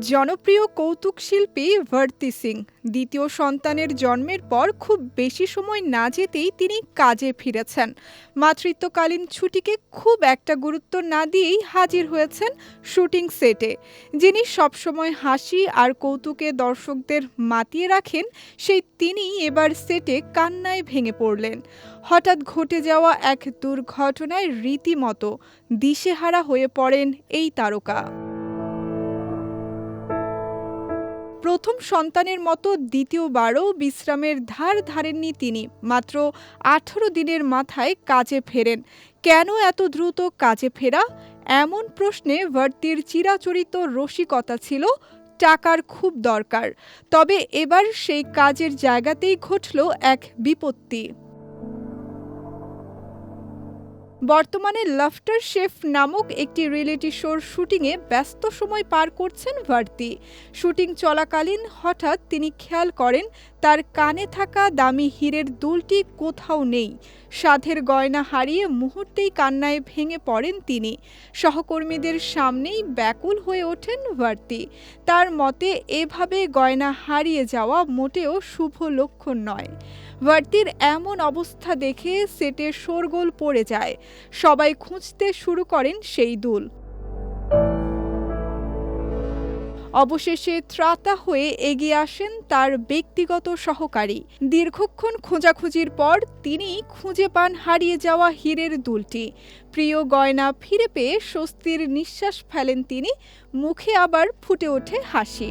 জনপ্রিয় কৌতুক শিল্পী ভারতী সিং দ্বিতীয় সন্তানের জন্মের পর খুব বেশি সময় না যেতেই তিনি কাজে ফিরেছেন। মাতৃত্বকালীন ছুটিকে খুব একটা গুরুত্ব না দিয়েই হাজির হয়েছেন শুটিং সেটে। যিনি সবসময় হাসি আর কৌতুকে দর্শকদের মাতিয়ে রাখেন, সেই তিনিই এবার সেটে কান্নায় ভেঙে পড়লেন। হঠাৎ ঘটে যাওয়া এক দুর্ঘটনায় রীতিমতো দিশেহারা হয়ে পড়েন এই তারকা। প্রথম সন্তানের মতো দ্বিতীয়বারও বিশ্রামের ধার ধারেননি তিনি। মাত্র ১৮ দিনের মাথায় কাজে ফেরেন। কেন এত দ্রুত কাজে ফেরা? এমন প্রশ্নে ভারতীর চিরাচরিত রসিকতা ছিল টাকার খুব দরকার। তবে এবার সেই কাজের জায়গাতেই ঘটল এক বিপত্তি। বর্তমানে লাফটার শেফ নামক একটি রিয়েলিটি শোর শুটিংয়ে ব্যস্ত সময় পার করছেন ভারতী। শুটিং চলাকালীন হঠাৎ তিনি খেয়াল করেন তার কানে থাকা দামি হীরের দুলটি কোথাও নেই। সাধের গয়না হারিয়ে মুহূর্তেই কান্নায় ভেঙে পড়েন তিনি। সহকর্মীদের সামনেই ব্যাকুল হয়ে ওঠেন ভারতী। তার মতে এভাবে গয়না হারিয়ে যাওয়া মোটেও শুভ লক্ষণ নয়। ভারতীর এমন অবস্থা দেখে সেটে শোরগোল পড়ে যায়। সবাই খুঁজতে শুরু করেন সেই দুল। অবশেষে ত্রাতা হয়ে এগিয়ে আসেন তার ব্যক্তিগত সহকারী। দীর্ঘক্ষণ খোঁজাখুঁজির পর তিনি খুঁজে পান হারিয়ে যাওয়া হীরের দুলটি। প্রিয় গয়না ফিরে পেয়ে স্বস্তির নিঃশ্বাস ফেলেন তিনি। মুখে আবার ফুটে ওঠে হাসি।